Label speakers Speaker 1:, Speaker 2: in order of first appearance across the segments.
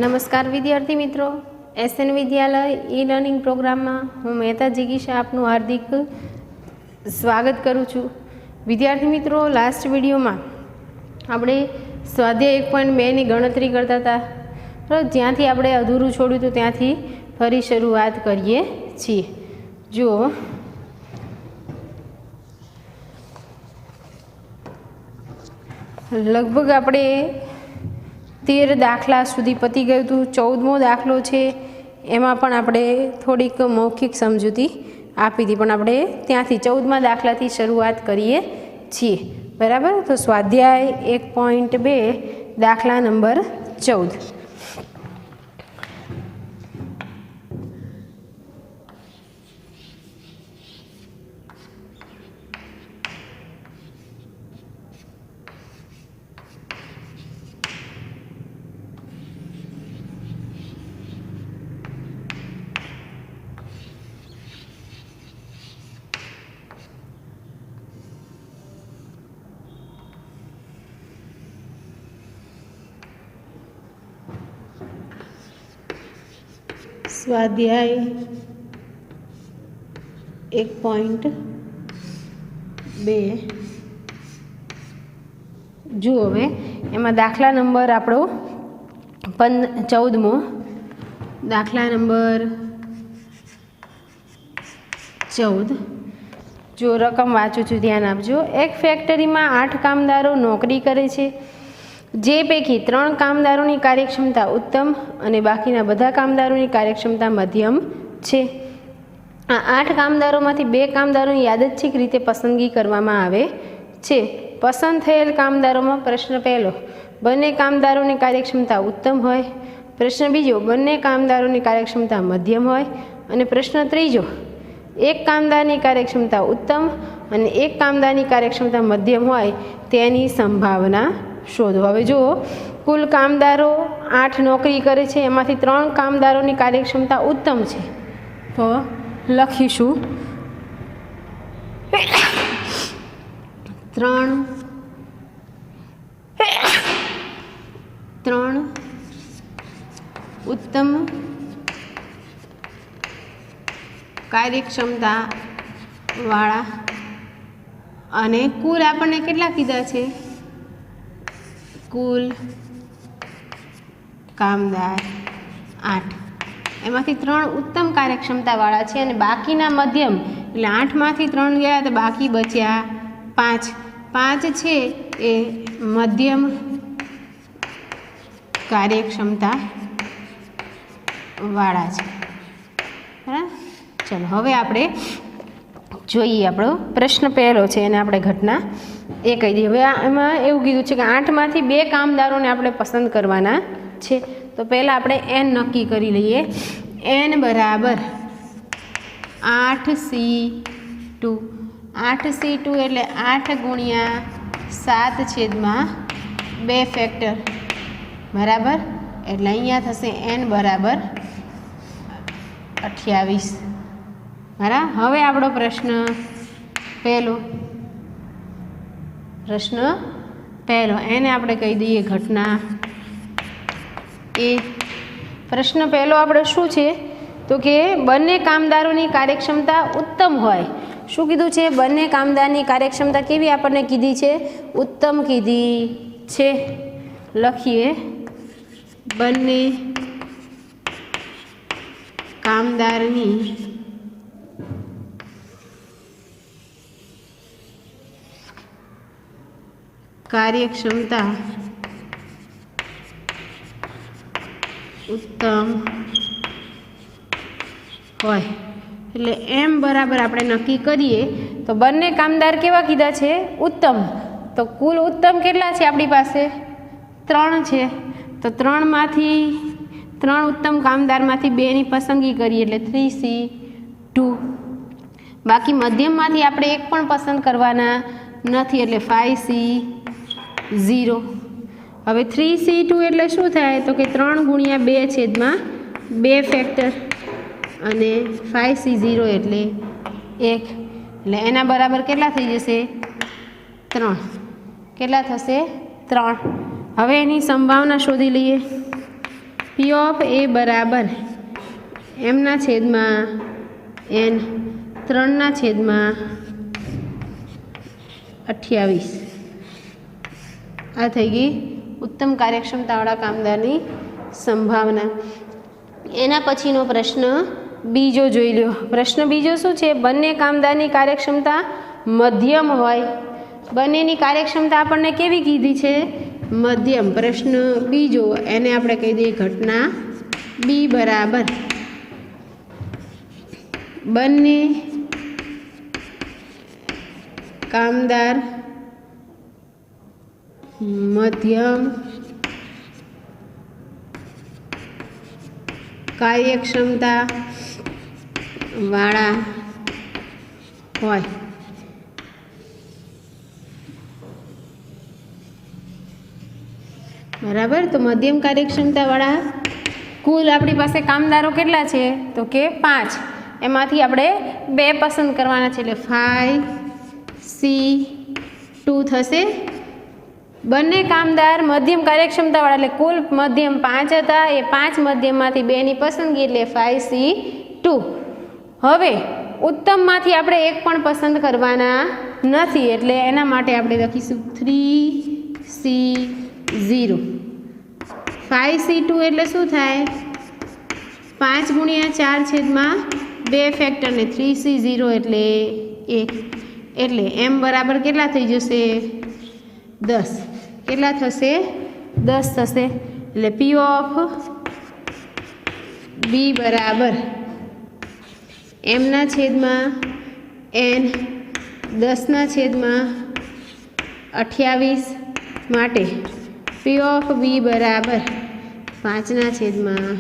Speaker 1: નમસ્કાર વિદ્યાર્થી મિત્રો, એસએન વિદ્યાલય ઈ લર્નિંગ પ્રોગ્રામમાં હું મહેતા જિગીશા આપનું હાર્દિક સ્વાગત કરું છું. વિદ્યાર્થી મિત્રો, લાસ્ટ વિડીયોમાં આપણે સ્વાધ્યાય 1.2ની ગણતરી કરતા હતા. બરાબર, જ્યાંથી આપણે અધૂરું છોડ્યું હતું ત્યાંથી ફરી શરૂઆત કરીએ છીએ. જુઓ, લગભગ આપણે 13 દાખલા સુધી પતી ગયું હતું. 14મો દાખલો છે, એમાં પણ આપણે થોડીક મૌખિક સમજૂતી આપી હતી, પણ આપણે ત્યાંથી 14મા દાખલાથી શરૂઆત કરીએ છીએ. બરાબર, તો સ્વાધ્યાય 1.2 દાખલા નંબર 14. સ્વાધ્યાય 1.2 જુઓ. હવે એમાં દાખલા નંબર આપણો 14મો દાખલા નંબર 14. જો રકમ વાંચું છું, ધ્યાન આપજો. એક ફેક્ટરીમાં 8 કામદારો નોકરી કરે છે, જે પૈકી 3 કામદારોની કાર્યક્ષમતા ઉત્તમ અને બાકીના બધા કામદારોની કાર્યક્ષમતા મધ્યમ છે. આ 8 કામદારોમાંથી 2 કામદારોની યાદચ્છિક રીતે પસંદગી કરવામાં આવે છે. પસંદ થયેલ કામદારોમાં પ્રશ્ન પહેલો, બંને કામદારોની કાર્યક્ષમતા ઉત્તમ હોય. પ્રશ્ન બીજો, બંને કામદારોની કાર્યક્ષમતા મધ્યમ હોય. અને પ્રશ્ન ત્રીજો, એક કામદારની કાર્યક્ષમતા ઉત્તમ અને એક કામદારની કાર્યક્ષમતા મધ્યમ હોય તેની સંભાવના શોધો. હવે જુઓ, કુલ કામદારો 8 નોકરી કરે છે, એમાંથી 3 કામદારોની કાર્યક્ષમતા ઉત્તમ છે. તો લખીશું 3 ઉત્તમ કાર્યક્ષમતા વાળા, અને કુલ આપણને કેટલા કીધા છે? કુલ કામદાર 8, એમાંથી 3 ઉત્તમ કાર્યક્ષમતાવાળા છે અને બાકીના મધ્યમ, એટલે 8માંથી 3 ગયા તો બાકી બચ્યા 5. 5 છે એ મધ્યમ કાર્યક્ષમતાવાળા છે. બરાબર, ચલો હવે આપણે જોઈએ. આપણો પ્રશ્ન પહેલો છે એને આપણે ઘટના એ કહી દઈએ. હવે એમાં એવું કીધું છે કે 8માંથી 2 કામદારોને આપણે પસંદ કરવાના છે. તો પહેલાં આપણે n નક્કી કરી લઈએ. n બરાબર 8c2. 8c2 એટલે 8 ગુણ્યા 7/2 ફેક્ટર. બરાબર, એટલે અહીંયા થશે n બરાબર 28. બરાબર, હવે આપણો પ્રશ્ન પહેલો એને આપણે કહી દઈએ ઘટના એ. પ્રશ્ન પહેલો આપણે શું છે? તો કે બંને કામદારોની કાર્યક્ષમતા ઉત્તમ હોય. શું કીધું છે? બંને કામદારની કાર્યક્ષમતા કેવી આપણને કીધી છે? ઉત્તમ કીધી છે. લખીએ, બંને કામદારની કાર્યક્ષમતા ઉત્તમ હોય. એટલે એમ બરાબર આપણે નક્કી કરીએ તો બંને કામદાર કેવા કીધા છે? ઉત્તમ. તો કુલ ઉત્તમ કેટલા છે આપણી પાસે? 3 છે. તો 3 ઉત્તમ કામદારમાંથી 2ની પસંદગી કરીએ એટલે 3c2. બાકી મધ્યમમાંથી આપણે એક પણ પસંદ કરવાના નથી એટલે 5c0. હવે 3c2 એટલે શું થાય? તો કે 3 ગુણ્યા 2/2 ફેક્ટર અને 5c0 એટલે 1. એટલે એના બરાબર કેટલા થઈ જશે? 3. કેટલા થશે? 3. હવે એની સંભાવના શોધી લઈએ. પી ઓફ એ બરાબર એમના છેદમાં એન 3/28 આ થઈ ગઈ ઉત્તમ કાર્યક્ષમતાવાળા કામદારની સંભાવના. એના પછીનો પ્રશ્ન બીજો જોઈ લો. પ્રશ્ન બીજો શું છે? બંને કામદારની કાર્યક્ષમતા મધ્યમ હોય. બંનેની કાર્યક્ષમતા આપણને કેવી કીધી છે? મધ્યમ. પ્રશ્ન બીજો એને આપણે કહી દઈએ ઘટના બી બરાબર બંને કામદાર મધ્યમ કાર્યક્ષમતા વાળા હોય. બરાબર. તો મધ્યમ કાર્યક્ષમતાવાળા કુલ આપણી પાસે કામદારો કેટલા છે? તો કે 5. એમાંથી આપણે 2 પસંદ કરવાના છે એટલે 5C2 થશે. બંને કામદાર મધ્યમ કાર્યક્ષમતાવાળા એટલે કુલ મધ્યમ 5 હતા. એ 5 મધ્યમમાંથી 2ની પસંદગી એટલે 5C2. હવે ઉત્તમમાંથી આપણે એક પણ પસંદ કરવાના નથી એટલે એના માટે આપણે લખીશું 3C0. 5C2 એટલે શું થાય? 5 × 4/2 ફેક્ટર ને 3C0 એટલે 1 એટલે m બરાબર કેટલા થઈ જશે? 10. કેટલા થશે? 10 થશે. એટલે પી ઓફ બી બરાબર એમના છેદમાં n 10/28 માટે પી ઓફ બી બરાબર 5/14.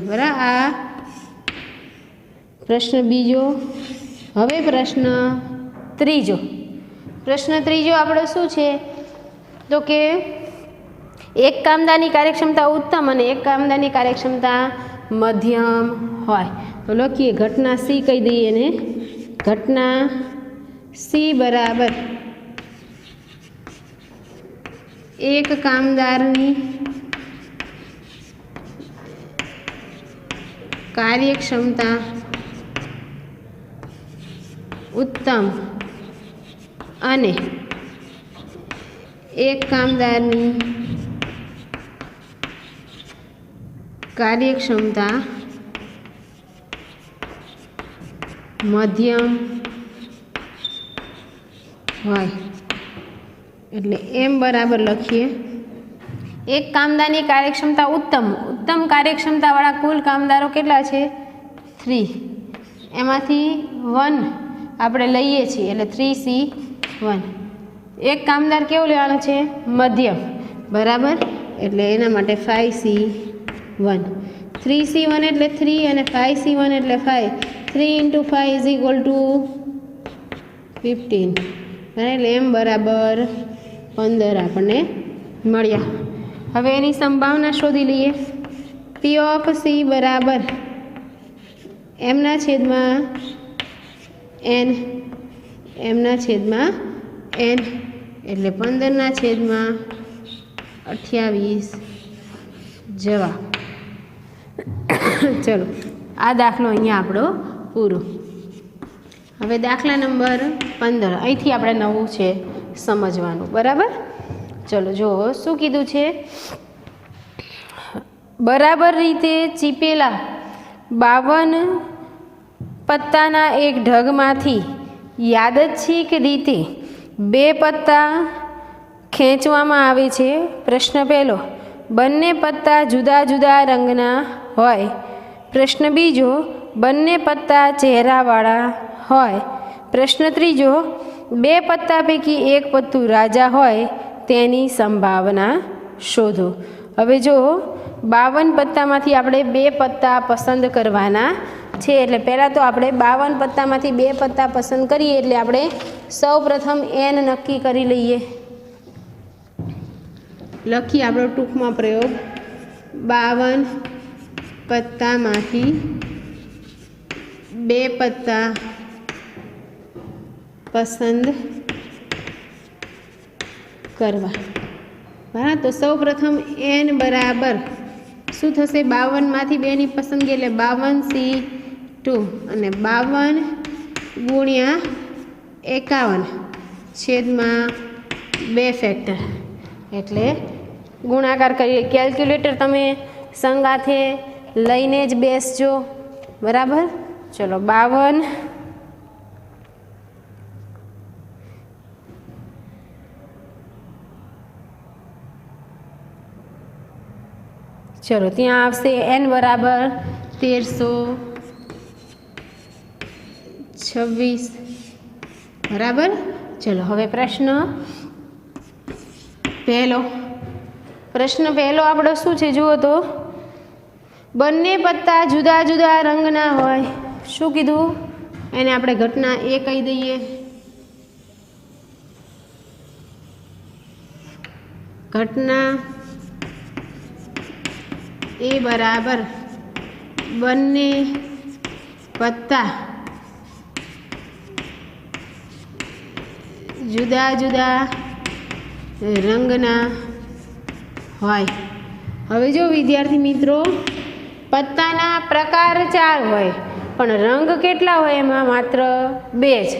Speaker 1: બરાબર. આ પ્રશ્ન બીજો. હવે પ્રશ્ન ત્રીજો. પ્રશ્ન ત્રીજો આપણો શું છે? તો કે એક કામદારની કાર્યક્ષમતા ઉત્તમ અને એક કામદારની કાર્યક્ષમતા મધ્યમ હોય. તો લખીએ ઘટના સી કહી દઈએ એને. ઘટના સી બરાબર એક કામદારની કાર્યક્ષમતા ઉત્તમ અને એક કામદારની કાર્યક્ષમતા મધ્યમ હોય. એટલે એમ બરાબર લખીએ એક કામદારની કાર્યક્ષમતા ઉત્તમ. ઉત્તમ કાર્યક્ષમતાવાળા કુલ કામદારો કેટલા છે? 3. એમાંથી 1 આપણે લઈએ છીએ એટલે 3C1. એક કામદાર કેવો લેવાનો છે? મધ્યમ. બરાબર. એટલે એના માટે 5C1. 3C1 એટલે 3 અને 5C1 એટલે 5. 3 × 5 = 15. એટલે એમ બરાબર 15 આપણને મળ્યા. હવે એની સંભાવના શોધી લઈએ. પી ઓફ સી બરાબર એમના છેદમાં n એમના છેદમાં n એટલે 15/28 જવાબ. ચલો આ દાખલો અહીંયા આપણો પૂરો. હવે દાખલા નંબર 15 અહીંથી આપણે નવું છે સમજવાનું. બરાબર. ચલો જો શું કીધું છે? બરાબર રીતે ચીપેલા 52 પત્તાના એક ઢગમાંથી યાદચ્છિક રીતે 2 પત્તા ખેંચવામાં આવે છે. પ્રશ્ન પહેલો, બંને પત્તા જુદા જુદા રંગના હોય. પ્રશ્ન બીજો, બંને પત્તા ચહેરાવાળા હોય. પ્રશ્ન ત્રીજો, 2 પત્તા પૈકી એક પત્તું રાજા હોય તેની સંભાવના શોધો. હવે જો 52 પત્તામાંથી આપણે 2 પત્તા પસંદ કરવાના છે. એટલે પહેલાં તો આપણે 52 પત્તામાંથી 2 પત્તા પસંદ કરીએ એટલે આપણે સૌ પ્રથમ n નક્કી કરી લઈએ. લખીએ આપણો ટૂંકમાં પ્રયોગ. 52 પત્તામાંથી 2 પત્તા પસંદ કરવા. બરાબર. તો સૌ પ્રથમ n બરાબર શું થશે 52માંથી 2ની પસંદગી એટલે 52C2 અને 52 ગુણ્યા 51 છેદમાં 2 ફેક્ટર એટલે ગુણાકાર કરીએ. કેલ્ક્યુલેટર તમે સંગાથે લઈને જ બેસજો, બરાબર. ચલો 52 ચલો ત્યાં આવશે n બરાબર 1326, બરાબર. ચલો હવે પ્રશ્ન પહેલો આપણો શું છે જુઓ તો, બંને પત્તા જુદા જુદા રંગના હોય. શું કીધું? એને આપણે ઘટના એ કહી દઈએ. ઘટના એ બરાબર બંને પત્તા જુદા જુદા રંગના હોય. હવે જો વિદ્યાર્થી મિત્રો, પત્તાના પ્રકાર 4 હોય પણ રંગ કેટલા હોય? એમાં માત્ર 2 જ.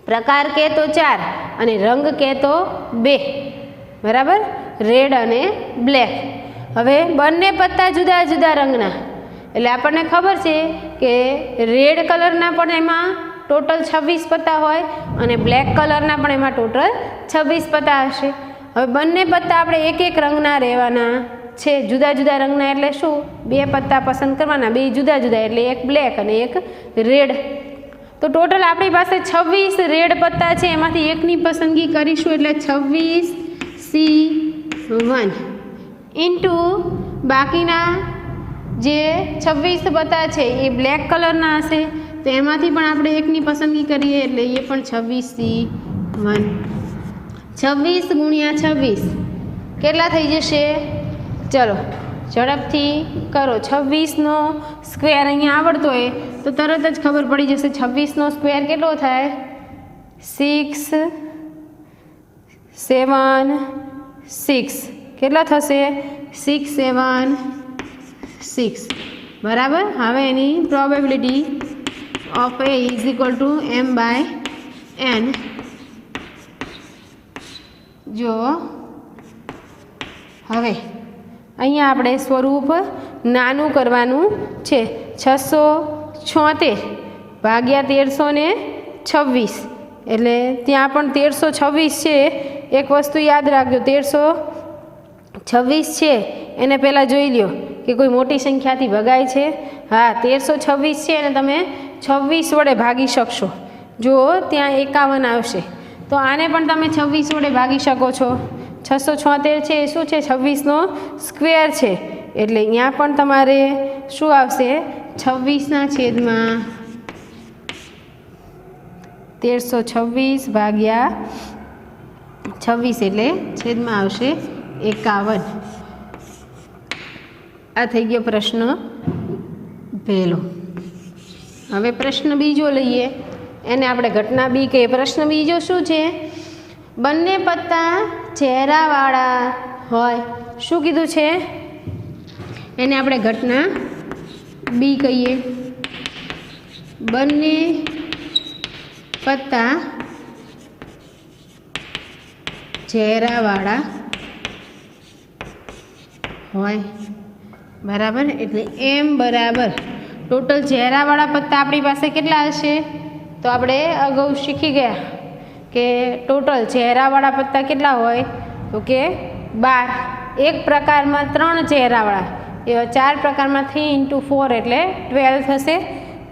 Speaker 1: પ્રકાર કે તો 4 અને રંગ કે તો 2, બરાબર, રેડ અને બ્લેક. હવે બંને પત્તા જુદા જુદા રંગના એટલે આપણને ખબર છે કે રેડ કલરના પણ એમાં ટોટલ 26 પત્તા હોય અને બ્લેક કલરના પણ એમાં ટોટલ 26 પત્તા હશે. હવે બંને પત્તા આપણે એક એક રંગના રહેવાના છે, જુદા જુદા રંગના એટલે શું? 2 પત્તા પસંદ કરવાના, 2 જુદા જુદા એટલે એક બ્લેક અને એક રેડ. તો ટોટલ આપણી પાસે 26 રેડ પત્તા છે, એમાંથી એકની પસંદગી કરીશું એટલે 26C1 ઇન્ટુ બાકીના જે 26 પત્તા છે એ બ્લેક કલરના હશે, તો એમાંથી પણ આપણે એકની પસંદગી કરીએ એટલે એ પણ 26C1. 26 ગુણ્યા 26 કેટલા થઈ જશે? ચલો ઝડપથી કરો. 26નો સ્ક્વેર અહીંયા આવડતો હોય તો તરત જ ખબર પડી જશે. 26નો સ્ક્વેર કેટલો થાય? 6 7 6 કેટલા થશે? 6 7 6, બરાબર. હવે એની probability of A is equal to m/n. જો હવે અહીંયા આપણે સ્વરૂપ નાનું કરવાનું છે. 676 ભાગ્યા 1326 એટલે ત્યાં પણ 1326 છે. એક વસ્તુ યાદ રાખજો, 1326 છે એને પહેલાં જોઈ લ્યો કે કોઈ મોટી સંખ્યાથી ભગાય છે. હા, 1326 છે અને તમે 26 વડે ભાગી શકશો. જો ત્યાં 51 આવશે તો આને પણ તમે 26 વડે ભાગી શકો છો. 676 છે એ શું છે? 26નો સ્ક્વેર છે એટલે અહીંયા પણ તમારે શું આવશે? 26ના છેદમાં 1326 ભાગ્યા 26 એટલે છેદમાં આવશે 51. આ થઈ ગયો પ્રશ્ન પહેલો. હવે પ્રશ્ન બીજો લઈએ, એને આપણે ઘટના બી કહીએ. પ્રશ્ન બીજો શું છે? બંને પત્તા ચહેરાવાળા હોય. શું કીધું છે? એને આપણે ઘટના બી કહીએ. બંને પત્તા ચહેરાવાળા હોય, બરાબર. એટલે m બરાબર ટોટલ ચહેરાવાળા પત્તા આપણી પાસે કેટલા હશે? તો આપણે અગાઉ શીખી ગયા કે ટોટલ ચહેરાવાળા પત્તા કેટલા હોય? તો કે 12. એક પ્રકારમાં 3 ચહેરાવાળા, એવા 4 પ્રકારમાં 3 × 4 એટલે 12 થશે,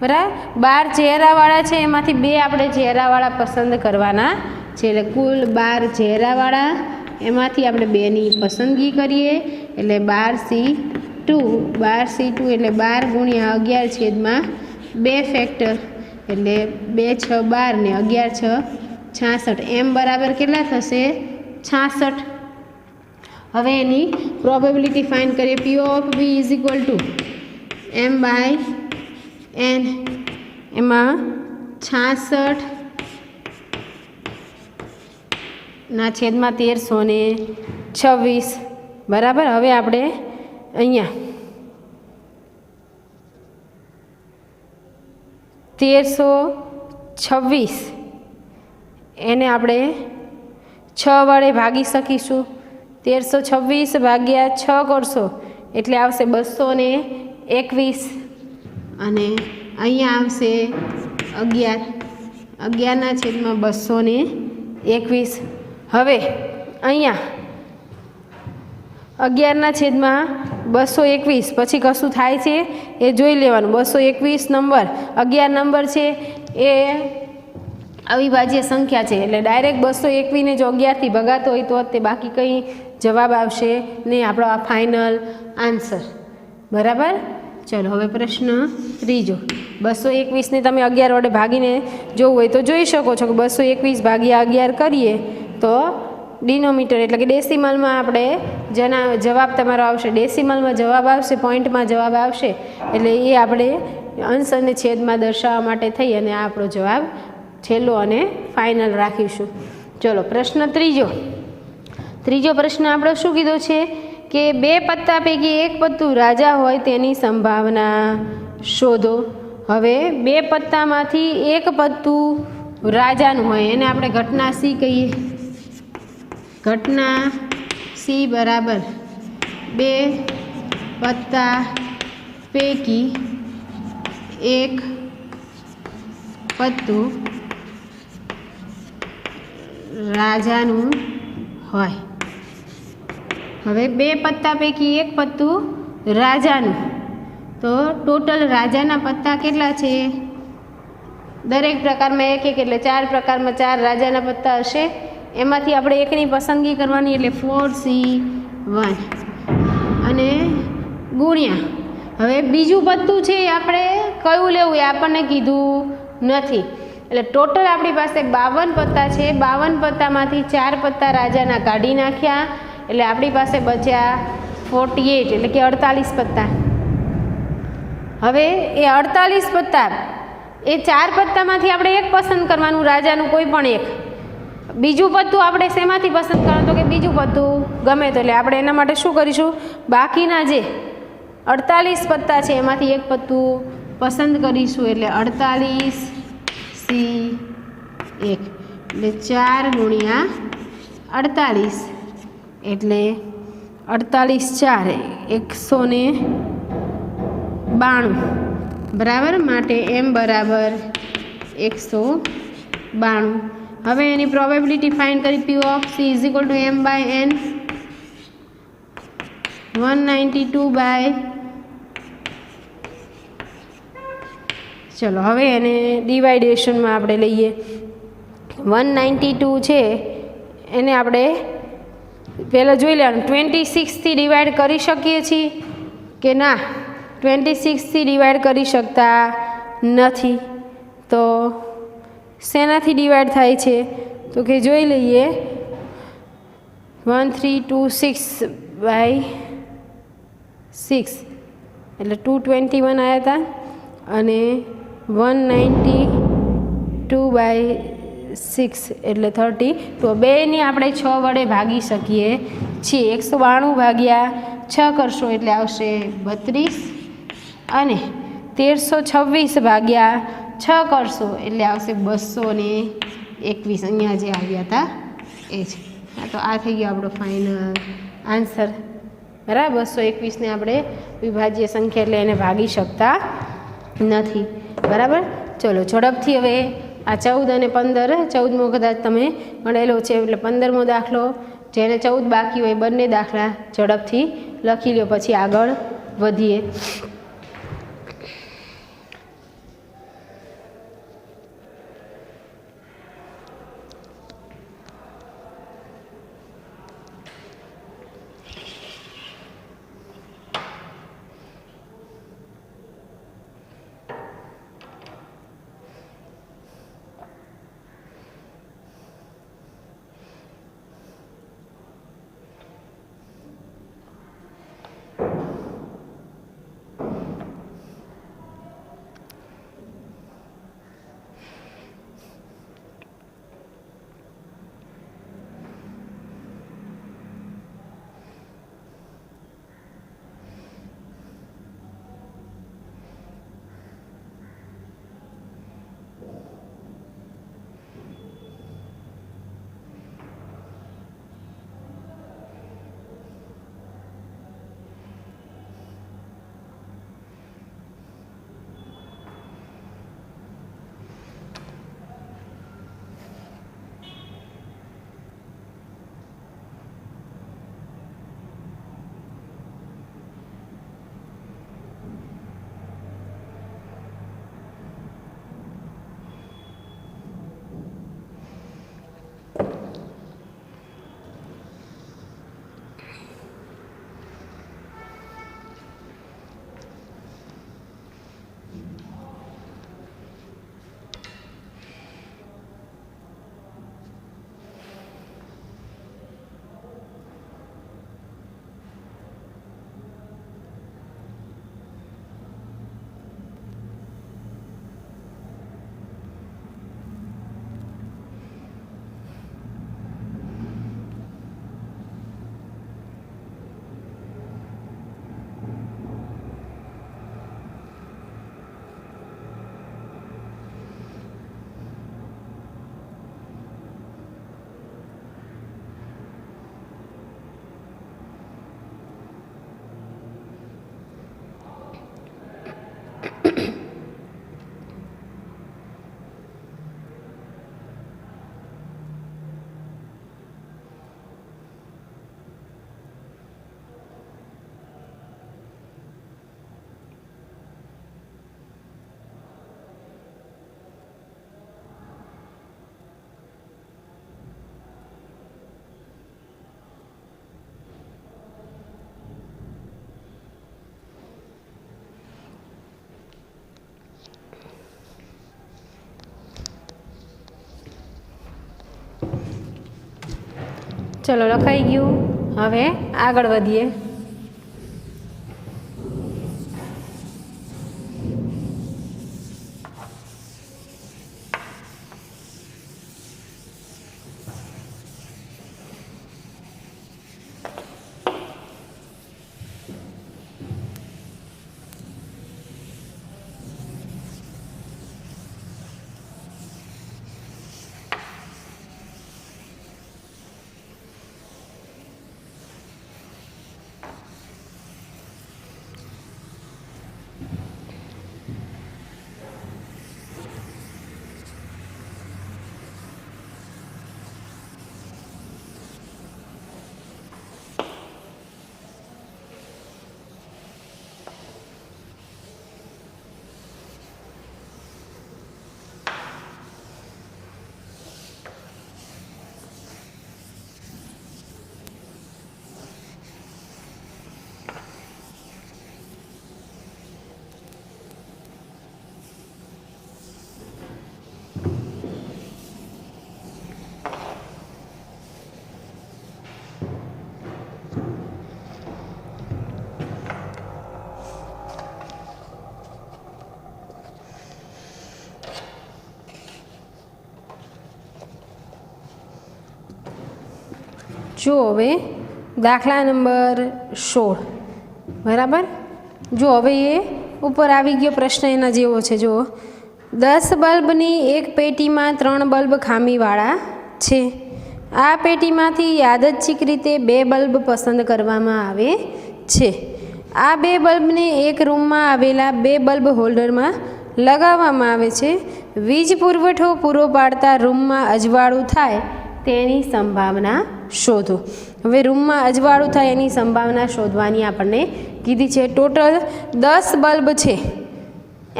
Speaker 1: બરાબર. 12 ચહેરાવાળા છે, એમાંથી 2 આપણે ચહેરાવાળા પસંદ કરવાના છે. એટલે કુલ 12 ચહેરાવાળા, એમાંથી આપણે 2ની પસંદગી કરીએ એટલે 12C2. 12C2 એટલે 12 ગુણ્યા 11 છેદમાં 2 ફેક્ટર એટલે 2 6 12 ને 11 6 66. m બરાબર કેટલા થશે? 66. હવે એની પ્રોબેબિલિટી ફાઇન્ડ કરીએ. P of B is equal to m/n. એમાં 66 ના છેદમાં 1326, બરાબર. હવે આપણે અહીંયા 1326 એને આપણે 6 વડે ભાગી શકીશું. 1326 ભાગ્યા 6 કરશો એટલે આવશે 221 અને અહીંયા આવશે 11. 11ના છેદમાં 221. હવે અહીંયા 11ના છેદમાં 221 પછી કશું થાય છે એ જોઈ લેવાનું. 221 નંબર 11 નંબર છે એ અવિભાજ્ય સંખ્યા છે એટલે ડાયરેક્ટ 221ને જો 11થી ભગાતો હોય તો તે બાકી કંઈ જવાબ આવશે નહીં, આપણો આ ફાઇનલ આન્સર. બરાબર. ચલો હવે પ્રશ્ન ત્રીજો. 221ને તમે 11 વડે ભાગીને જોવું હોય તો જોઈ શકો છો કે 221 ભાગ્યા 11 કરીએ તો ડિનોમીટર એટલે કે ડેસિમલમાં આપણે જવાબ તમારો આવશે. ડેસિમલમાં જવાબ આવશે, પોઈન્ટમાં જવાબ આવશે એટલે એ આપણે અંશ અને છેદમાં દર્શાવવા માટે થઈ અને આ આપણો જવાબ છેલ્લો અને ફાઇનલ રાખીશું. ચલો પ્રશ્ન ત્રીજો. ત્રીજો પ્રશ્ન આપણો શું કીધો છે કે 2 પત્તા પૈકી એક પત્તું રાજા હોય તેની સંભાવના શોધો. હવે 2 પત્તામાંથી એક પત્તું રાજાનું હોય એને આપણે ઘટના સી કહીએ. ઘટના સી બરાબર 2 પત્તા પૈકી એક પત્તું રાજાનું હોય. હવે 2 પત્તા પૈકી એક પત્તું રાજાનું, તો ટોટલ રાજાના પત્તા કેટલા છે? દરેક પ્રકારમાં એક એક એટલે 4 પ્રકારમાં 4 રાજાના પત્તા હશે. એમાંથી આપણે એકની પસંદગી કરવાની એટલે 4C1 અને ગુણ્યા. હવે બીજું પત્તું છે એ આપણે કયું લેવું એ આપણને કીધું નથી એટલે ટોટલ આપણી પાસે 52 પત્તા છે. 52 પત્તામાંથી 4 પત્તા રાજાના કાઢી નાખ્યા એટલે આપણી પાસે બચ્યા 48 એટલે કે 48 પત્તા. હવે એ 48 પત્તા એ 4 પત્તામાંથી આપણે એક પસંદ કરવાનું, રાજાનું કોઈ પણ એક. બીજું પત્તું આપણે શેમાંથી પસંદ કરવાનું તો કે બીજું પત્તું ગમે તો એટલે આપણે એના માટે શું કરીશું, બાકીના જે 48 પત્તા છે એમાંથી એક પત્તું પસંદ કરીશું એટલે 48C1 એટલે 4 ગુણ્યા 48 એટલે 48 4 192 બરાબર. માટે m બરાબર 192. હવે એની પ્રોબેબિલિટી ફાઇન્ડ કરી. P of C is equal to m/n 192 ચલો હવે એને ડિવાઇડેશનમાં આપણે લઈએ. 192 છે એને આપણે પહેલાં જોઈ લેવાનું 26થી ડિવાઈડ કરી શકીએ છીએ કે ના. 26થી ડિવાઈડ કરી શકતા નથી તો શેનાથી ડિવાઈડ થાય છે તો કે જોઈ લઈએ. 1326/6 એટલે 221 આવ્યા હતા અને 192/6 એટલે 30. તો બેની આપણે 6 વડે ભાગી શકીએ છીએ. 192 ભાગ્યા 6 કરશો એટલે આવશે 32 અને 1326 ભાગ્યા 6 કરશો એટલે આવશે 221. અહીંયા જે આવ્યા હતા એ છે. તો આ થઈ ગયો આપણો ફાઇનલ આન્સર. બરાબર. 221ને આપણે વિભાજ્ય સંખ્યા એટલે એને ભાગી શકતા નથી. બરાબર. ચલો ઝડપથી હવે આ 14 અને 15 14મો કદાચ તમે ગણેલો છે એટલે 15મો દાખલો જેને 14 બાકી હોય બંને દાખલા ઝડપથી લખી લો પછી આગળ વધીએ. ચલો લખાઈ ગયું. હવે આગળ વધીએ. જો હવે દાખલા નંબર 16 બરાબર. જો હવે એ ઉપર આવી ગયો પ્રશ્ન એના જેવો છે. જો 10 બલ્બની એક પેટીમાં 3 બલ્બ ખામીવાળા છે. આ પેટીમાંથી યાદચ્છિક રીતે 2 બલ્બ પસંદ કરવામાં આવે છે. આ 2 બલ્બને એક રૂમમાં આવેલા 2 બલ્બ હોલ્ડરમાં લગાવવામાં આવે છે. વીજ પુરવઠો પૂરો પાડતા રૂમમાં અજવાળું થાય તેની સંભાવના શોધો. હવે રૂમમાં અજવાળું થાય એની સંભાવના શોધવાની આપણને કીધી છે. ટોટલ 10 બલ્બ છે,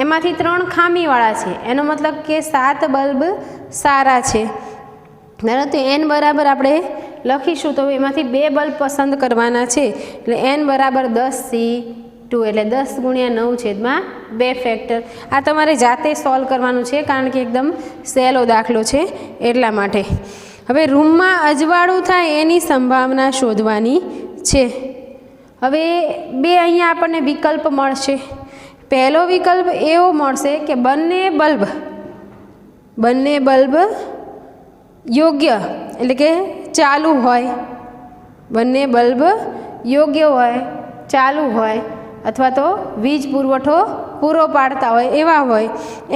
Speaker 1: એમાંથી 3 ખામીવાળા છે. એનો મતલબ કે 7 બલ્બ સારા છે. બરાબર. તો n બરાબર આપણે લખીશું તો એમાંથી 2 બલ્બ પસંદ કરવાના છે. એટલે n બરાબર 10/2 એટલે 10×9/2 ફેક્ટર. આ તમારે જાતે સોલ્વ કરવાનું છે કારણ કે એકદમ સહેલો દાખલો છે એટલા માટે. હવે રૂમમાં અજવાળું થાય એની સંભાવના શોધવાની છે. હવે 2 અહીંયા આપણને વિકલ્પ મળશે. પહેલો વિકલ્પ એવો મળશે કે બંને બલ્બ યોગ્ય એટલે કે ચાલુ હોય, બંને બલ્બ યોગ્ય હોય, ચાલુ હોય અથવા તો વીજ પુરવઠો પૂરો પાડતા હોય એવા હોય.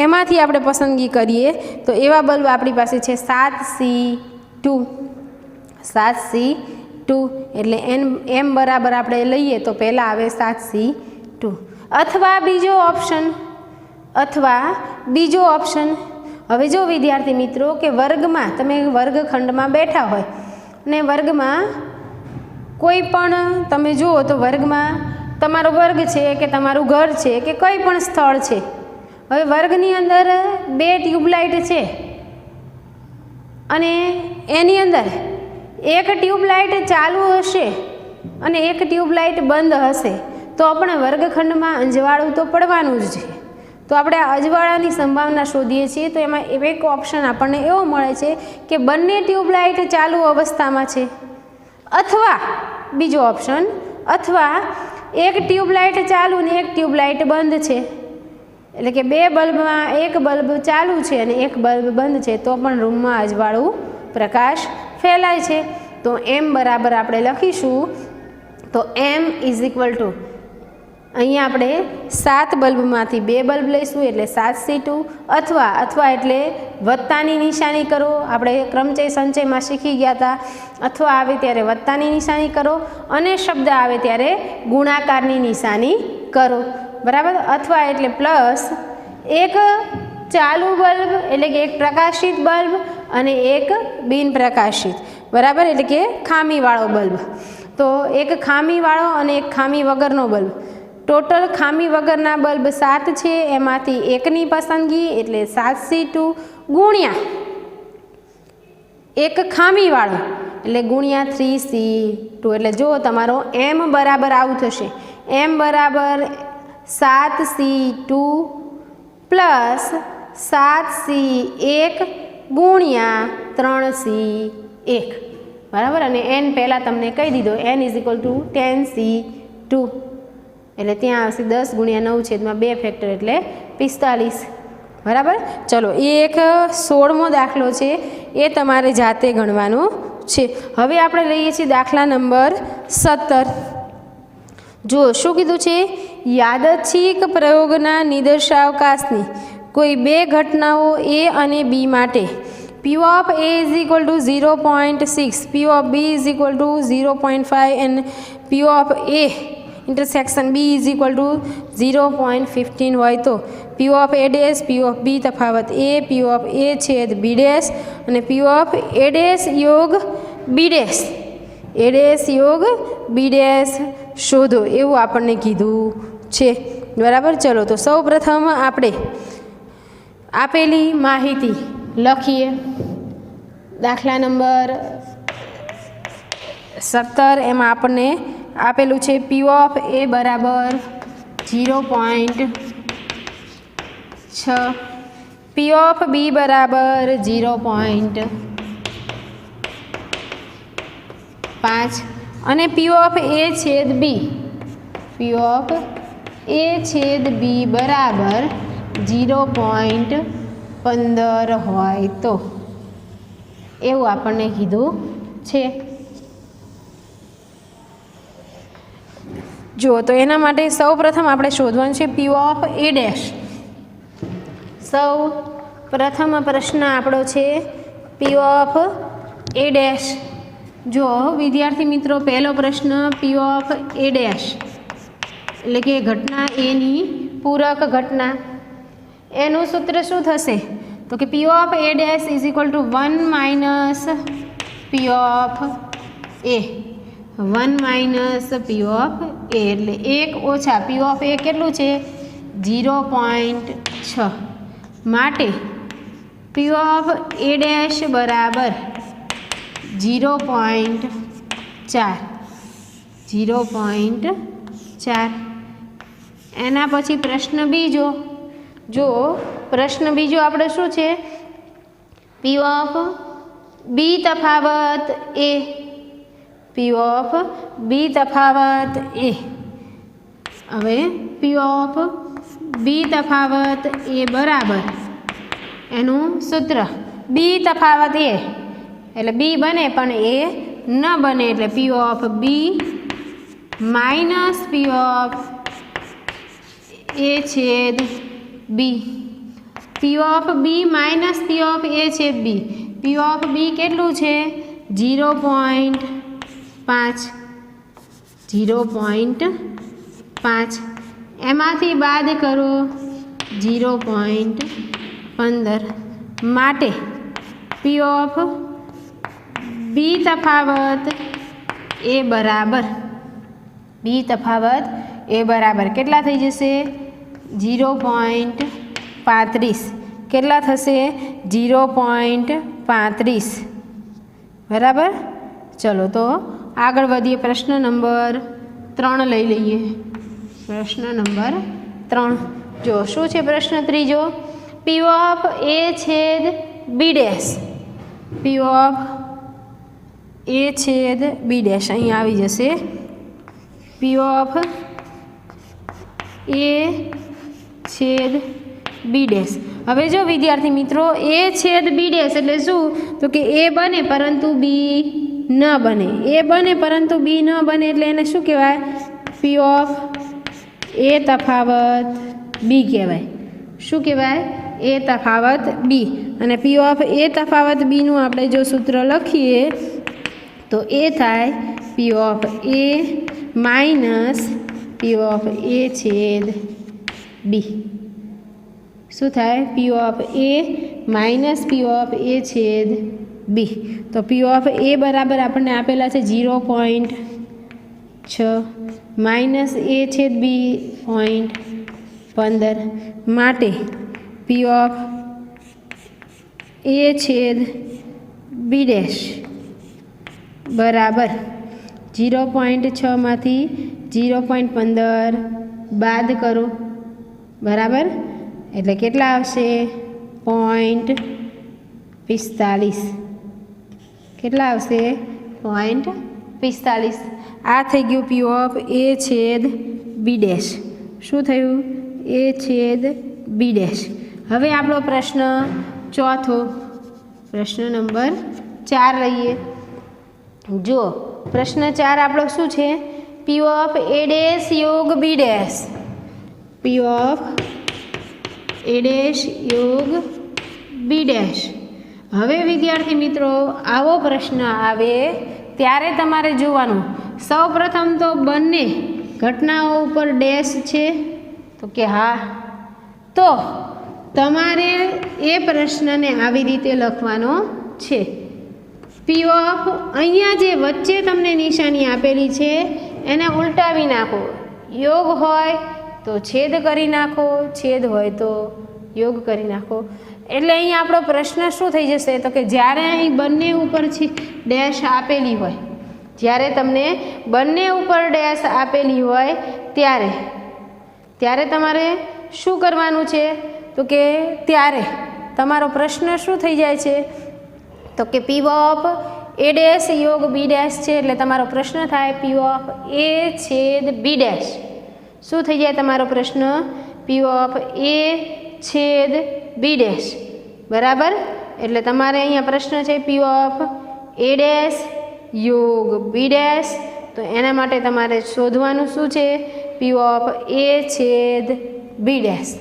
Speaker 1: એમાંથી આપણે પસંદગી કરીએ તો એવા બલ્બ આપણી પાસે છે 7C2 એટલે m બરાબર આપણે લઈએ તો પહેલાં આવે 7C2. અથવા બીજો ઓપ્શન હવે જો વિદ્યાર્થી મિત્રો કે વર્ગમાં તમે વર્ગખંડમાં બેઠા હોય અને વર્ગમાં કોઈ પણ તમે જુઓ તો વર્ગમાં તમારો વર્ગ છે કે તમારું ઘર છે કે કંઈ પણ સ્થળ છે. હવે વર્ગની અંદર 2 ટ્યુબલાઇટ છે અને એની અંદર એક ટ્યુબલાઇટ ચાલુ હશે અને એક ટ્યુબલાઇટ બંધ હશે તો આપણે વર્ગખંડમાં અજવાળું તો પડવાનું જ છે. તો આપણે અજવાળાની સંભાવના શોધીએ છીએ તો એમાં એક ઓપ્શન આપણને એવો મળે છે કે બંને ટ્યુબલાઇટ ચાલુ અવસ્થામાં છે. અથવા બીજો ઓપ્શન અથવા એક ટ્યુબલાઇટ ચાલુ ને એક ટ્યુબલાઇટ બંધ છે. એટલે કે 2 બલ્બમાં એક બલ્બ ચાલુ છે અને એક બલ્બ બંધ છે તો પણ રૂમમાં અજવાળું પ્રકાશ ફેલાય છે. તો m બરાબર આપણે લખીશું તો m = અહીંયા આપણે 7 બલ્બમાંથી 2 બલ્બ લઈશું એટલે 7C2 અથવા એટલે વત્તાની નિશાની કરો. આપણે ક્રમચય સંચયમાં શીખી ગયા હતા. અથવા આવે ત્યારે વત્તાની નિશાની કરો અને શબ્દ આવે ત્યારે ગુણાકારની નિશાની કરો. બરાબર. અથવા એટલે પ્લસ એક ચાલુ બલ્બ એટલે કે એક પ્રકાશિત બલ્બ અને એક બિન પ્રકાશિત. બરાબર. એટલે કે ખામીવાળો બલ્બ. તો એક ખામીવાળો અને એક ખામી વગરનો બલ્બ. ટોટલ ખામી વગરના બલ્બ 7 છે, એમાંથી એકની પસંદગી એટલે 7C2 ગુણ્યા એક ખામીવાળો એટલે ગુણ્યા 3C2. એટલે જો તમારો m બરાબર આવું થશે. m બરાબર 7C2 પ્લસ 7C1 ગુણ્યા 3C1. બરાબર, અને n પહેલાં તમને કહી દીધો, n = 10c2, એટલે ત્યાં આવશે 10 × 9/2 ફેક્ટર એટલે 45. બરાબર. ચલો, એ એક 16મો દાખલો છે, એ તમારે જાતે ગણવાનો છે. હવે આપણે લઈએ છીએ દાખલા નંબર 17. જો શું કીધું છે, યાદચ્છિક પ્રયોગના નિદર્શાવકાશની કોઈ બે ઘટનાઓ a અને b માટે p of a = 0.6, p of b = 0.5 and p of a intersection b = 0.15 હોય તો p of a dash, p of b તફાવત a, p of a છેદ b dash અને p of a dash યોગ b dash, a dash યોગ b dash શોધો, એવું આપણને કીધું છે. બરાબર. ચલો, તો સૌ પ્રથમ આપણે આપેલી માહિતી લખીએ. દાખલા નંબર 17, એમાં આપણને આપેલું છે p of a બરાબર 0.6, p of b બરાબર 0.5 અને p of a છેદ b, p of a છેદ b બરાબર 0.15 હોય તો, એવું આપણને કીધું છે. જો તો એના માટે સૌ પ્રથમ આપણે શોધવાનું છે p of a dash. સૌ પ્રથમ પ્રશ્ન આપણો છે p of a dash. જો વિદ્યાર્થી મિત્રો, પહેલો પ્રશ્ન p of a dash એટલે કે ઘટના એની પૂરક ઘટના, એનું સૂત્ર શું થશે તો કે p of a dash = 1 - p of a, 1 - p of a એટલે 1 ઓછા p of a કેટલું છે 0.6, માટે p of a dash બરાબર 0.4. એના પછી પ્રશ્ન બીજો. જો પ્રશ્ન બીજો આપણે શું છે, p of b તફાવત a, p of b તફાવત a. હવે p of b તફાવત a બરાબર એનું સૂત્ર b તફાવત a એટલે b બને પણ a ન બને એટલે p of b minus p of a છેદ b, p of b minus p of a છેદ b, p of b કેટલું છે 0.5, એમાંથી બાદ કરો 0.15, માટે p of b તફાવત a બરાબર, b તફાવત a બરાબર કેટલા થઈ જશે 0.35, કેટલા થશે 0.35. બરાબર. ચલો, તો આગળ વધીએ. પ્રશ્ન નંબર 3 લઈ લઈએ. પ્રશ્ન નંબર 3. જો શું છે પ્રશ્ન ત્રીજો, p of a છેદ b dash, p of a છેદ b dash અહીં આવી જશે p of a છેદ b dash. હવે જો વિદ્યાર્થી મિત્રો, a છેદ b dash એટલે શું તો કે a બને પરંતુ b ન બને, a બને પરંતુ b ન બને એટલે એને શું કહેવાય p of a તફાવત b કહેવાય. શું કહેવાય a તફાવત b. અને p of a તફાવત b નું આપણે જો સૂત્ર લખીએ તો એ થાય p of a minus p of a છેદ b. શું થાય p of a minus p of a છેદ b. તો p of a બરાબર આપણને આપેલા છે 0.6 માઇનસ a છેદ b 0.15, માટે p of a છેદ b ડેશ બરાબર 0.6 માંથી 0.15 બાદ કરો, બરાબર, એટલે કેટલા આવશે 0.45. કેટલા આવશે 0.45. આ થઈ ગયું પી ઓફ એ છેદ બી ડેશ. શું થયું? એ છેદ બી ડેશ. હવે આપણો પ્રશ્ન ચોથો, પ્રશ્ન નંબર 4 લઈએ. જો પ્રશ્ન 4 આપણો શું છે? પી ઓફ એ ડેશ યોગ B dash. P of A dash યોગ બી ડેશ. હવે વિદ્યાર્થી મિત્રો, આવો પ્રશ્ન આવે ત્યારે તમારે જોવાનું, સૌ પ્રથમ તો બંને ઘટનાઓ ઉપર ડેશ છે તો કે હા, તો તમારે એ પ્રશ્નને આવી રીતે લખવાનો છે. પી ઓફ અહીંયા જે વચ્ચે તમને નિશાની આપેલી છે એને ઉલટાવી નાખો. યોગ હોય તો છેદ કરી નાખો, છેદ હોય તો યોગ કરી નાખો. એટલે અહીં આપણો પ્રશ્ન શું થઈ જશે? તો કે જ્યારે અહીં બંને ઉપર ડેશ આપેલી હોય, જ્યારે તમને બંને ઉપર ડેશ આપેલી હોય ત્યારે તમારે શું કરવાનું છે? તો કે ત્યારે તમારો પ્રશ્ન શું થઈ જાય છે? તો કે પી ઓફ એ ડેશ યોગ બી ડેશ છે, એટલે તમારો પ્રશ્ન થાય પી ઓફ એ છેદ બી ડેશ. શું થઈ જાય તમારો પ્રશ્ન? પી ઓફ એ છેદ બી ડેશ. બરાબર? એટલે તમારે અહીંયા પ્રશ્ન છે પી ઓફ એ ડેશ યોગ બી ડેશ. તો એના માટે તમારે શોધવાનું શું છે? પી ઓફ એ છેદ બી ડેશ.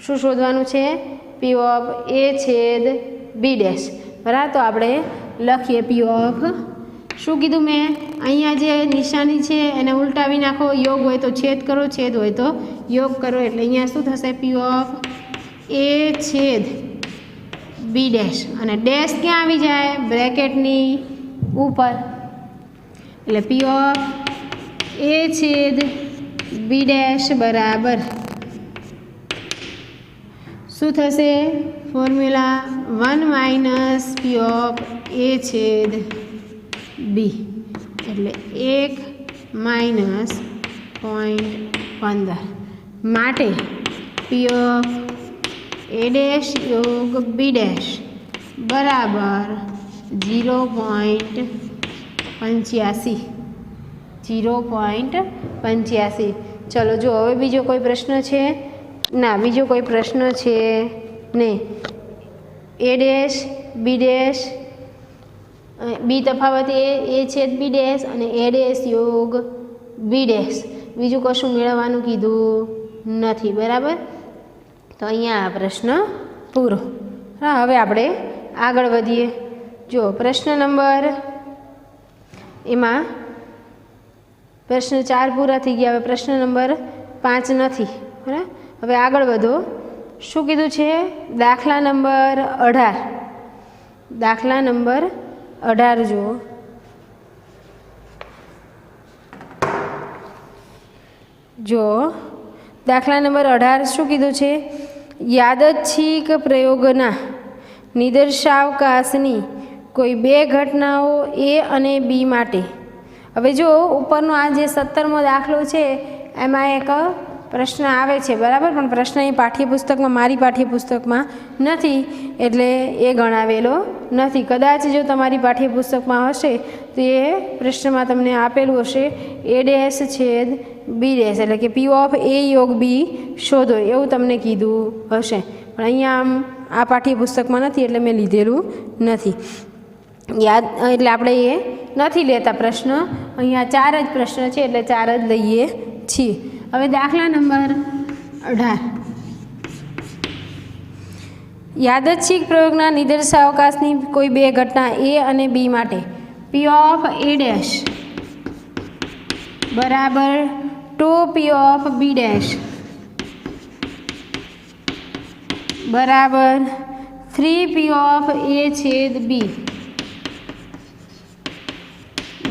Speaker 1: શું શોધવાનું છે? પી ઓફ એ છેદ બી ડેશ. બરાબર? તો આપણે લખીએ પી ઓફ, શું કીધું મેં? અહીંયા જે નિશાની છે એને ઉલટાવી નાખો. યોગ હોય તો છેદ કરો, છેદ હોય તો યોગ કરો. એટલે અહીંયા શું થશે? પી ઓફ એ છેદ બી ડેશ. અને ડેશ ક્યાં આવી જાય? બ્રેકેટની ઉપર. એટલે પી ઓફ એ છેદ બી ડેશ બરાબર શું થશે? ફોર્મ્યુલા 1 માઇનસ પી ઓફ એ છેદ બી, એટલે 1 માઇનસ 0.15 માટે પી ઓફ એ ડેશ યોગ બી ડેશ બરાબર 0.85. 0.85. ચલો જો હવે બીજો કોઈ પ્રશ્ન છે? ના, બીજો કોઈ પ્રશ્ન છે નહીં. એ ડેશ બી ડેશ, બી તફાવત એ છેદ બી ડેશ અને એ ડેશ યોગ બી ડેશ. બીજું કશું મેળવવાનું કીધું નથી. બરાબર? તો અહીંયા આ પ્રશ્ન પૂરો. હા, હવે આપણે આગળ વધીએ. જો પ્રશ્ન નંબર, એમાં પ્રશ્ન 4 પૂરા થઈ ગયા. હવે પ્રશ્ન નંબર 5 નથી. બરાબર? હવે આગળ વધો. શું કીધું છે? દાખલા નંબર 18. દાખલા નંબર 18 જુઓ. જો દાખલા નંબર 18 શું કીધું છે? યાદચ્છિક પ્રયોગના નિદર્શાવકાશની કોઈ બે ઘટનાઓ એ અને બી માટે. હવે જો ઉપરનો આ જે 17મો દાખલો છે એમાં એક પ્રશ્ન આવે છે. બરાબર? પણ પ્રશ્ન એ પાઠ્યપુસ્તકમાં, મારી પાઠ્યપુસ્તકમાં નથી એટલે એ ગણાવેલો નથી. કદાચ જો તમારી પાઠ્યપુસ્તકમાં હશે તો એ પ્રશ્નમાં તમને આપેલું હશે એ ડેશ છેદ બી ડેશ, એટલે કે પી ઓફ એ યોગ બી શોધો એવું તમને કીધું હશે. પણ અહીંયા આમ આ પાઠ્યપુસ્તકમાં નથી એટલે મેં લીધેલું નથી. એટલે આપણે એ નથી લેતા પ્રશ્ન. અહીંયા 4 જ પ્રશ્ન છે એટલે 4 જ લઈએ છીએ. હવે દાખલા નંબર 18. યાદચ્છિક પ્રયોગના નિદર્શાવકાશની કોઈ બે ઘટના એ અને બી માટે પી ઓફ એ ડેશ બરાબર 2 પી ઓફ બી ડેશ બરાબર 3 પી ઓફ એ છેદ બી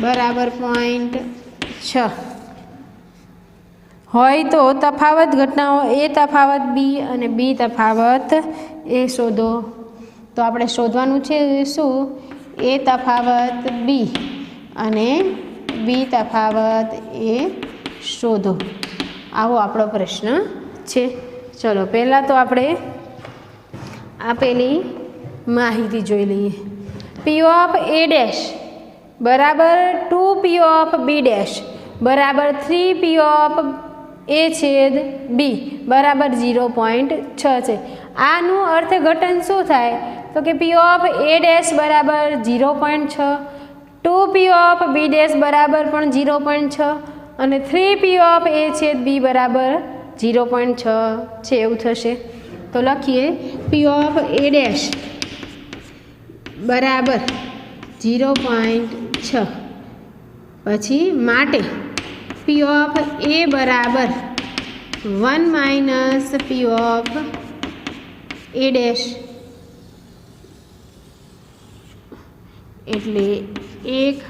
Speaker 1: બરાબર 0.6 હોય તો તફાવત ઘટનાઓ એ તફાવત બી અને બી તફાવત એ શોધો. તો આપણે શોધવાનું છે શું? એ તફાવત બી અને બી તફાવત એ શોધો. આવો આપણો પ્રશ્ન છે. ચલો પહેલાં તો આપણે આપેલી માહિતી જોઈ લઈએ. પી ઓફ એ ડેશ બરાબર 2p ઓફ b ડેશ બરાબર 3p ઓફ a છેદ b બરાબર 0.6 છે. આનું અર્થઘટન શું થાય તો કે p ઓફ a ડેશ બરાબર 0.6, 2p ઓફ b ડેશ બરાબર પણ 0.6 અને 3p ઓફ a છેદ b બરાબર 0.6 છે એવું થશે. તો લખીએ p ઓફ a ડેશ બરાબર 0.6 પછી માટે p ઓફ a બરાબર 1 minus p of a dash એટલે 1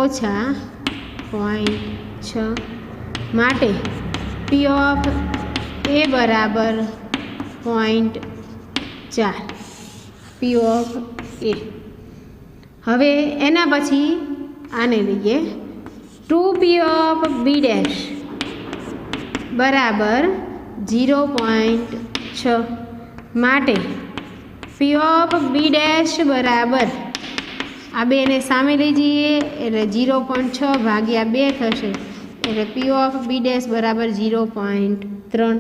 Speaker 1: ઓછા 0.6 માટે p ઓફ a બરાબર 0.4 p ઓફ a. હવે એના પછી આને લઈએ 2p ઓફ b ડેશ બરાબર 0.6 માટે p ઓફ b ડેશ બરાબર આ બેને સામે લઈ જઈએ એટલે 0.6 ભાગ્યા 2 થશે એટલે p ઓફ b ડેશ બરાબર 0.3.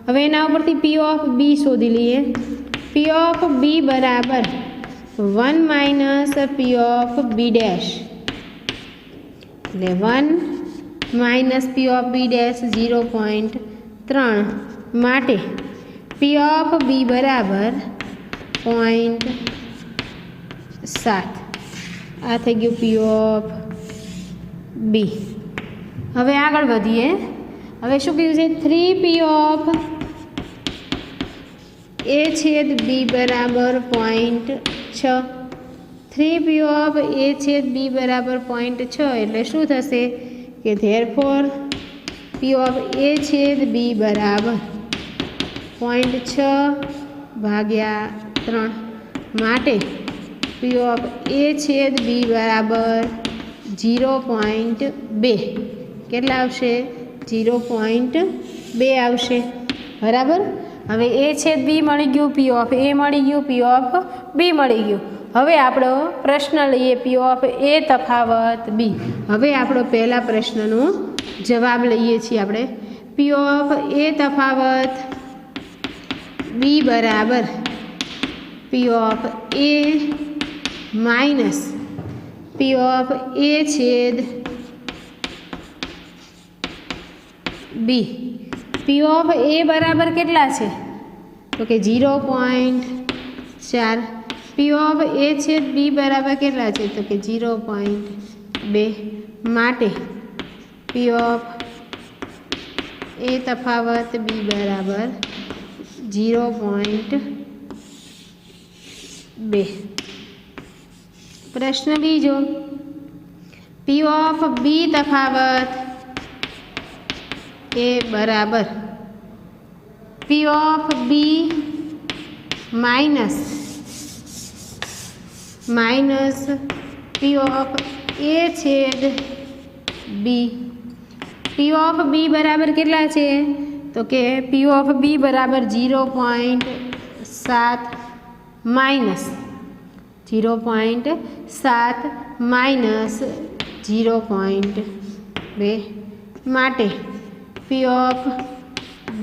Speaker 1: હવે એના ઉપરથી p ઓફ b શોધી લઈએ. p ઓફ b બરાબર 1 minus p of b dash એટલે 1 minus p of b dash 0.3 માટે p ઓફ b બરાબર 0.7. આ થઈ ગયું p ઓફ b. હવે આગળ વધીએ. હવે શું કીધું છે 3p ઓફ a છેદ b બરાબર 0.6. 3p ઓફ a છેદ b બરાબર 0.6 એટલે શું થશે કે ધેરફોર p ઓફ a છેદ b બરાબર 0.6 ભાગ્યા 3 માટે p ઓફ a છેદ b બરાબર 0.2 કેટલા આવશે 0.2 આવશે બરાબર. હવે a છેદ b મળી ગયું, p ઓફ a મળી ગયું, p ઓફ b મળી ગયું. હવે આપણો પ્રશ્ન લઈએ p ઓફ a તફાવત b. હવે આપણો પહેલા પ્રશ્નનો જવાબ લઈએ છીએ આપણે. p ઓફ a તફાવત b બરાબર p of a minus p of a છેદ b. p ઓફ a બરાબર કેટલા છે તો કે 0.4. p ઓફ a છેદ b બરાબર કેટલા છે તો કે 0.2 માટે p ઓફ a તફાવત b બરાબર 0.2. પ્રશ્ન બીજો p ઓફ b તફાવત a બરાબર p of b minus p of a છેદ b. p ઓફ b બરાબર કેટલા છે તો કે p ઓફ b બરાબર 0.7 માઇનસ 0.2 માટે p ઓફ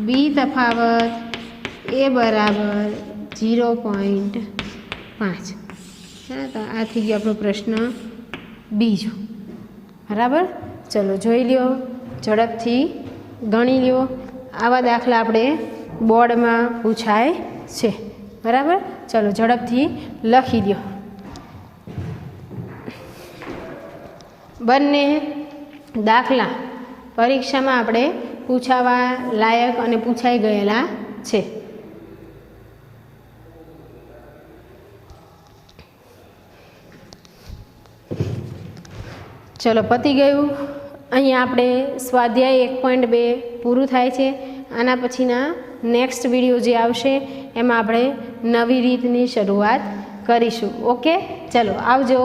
Speaker 1: b તફાવત a બરાબર 0.5. તો આ થઈ ગયો આપણો પ્રશ્ન બીજો બરાબર. ચલો જોઈ લ્યો, ઝડપથી ગણી લ્યો. આવા દાખલા આપણે બોર્ડમાં પૂછાય છે બરાબર. ચલો ઝડપથી લખી લ્યો. બંને દાખલા પરીક્ષામાં આપણે પૂછાવા લાયક અને પૂછાઈ ગયેલા છે. ચલો પતી ગયું. અહીંયા આપણે સ્વાધ્યાય 1.2 પૂરું થાય છે. આના પછીના નેક્સ્ટ વિડીયો જે આવશે એમાં આપણે નવી રીતની શરૂઆત કરીશું. ઓકે, ચલો આવજો.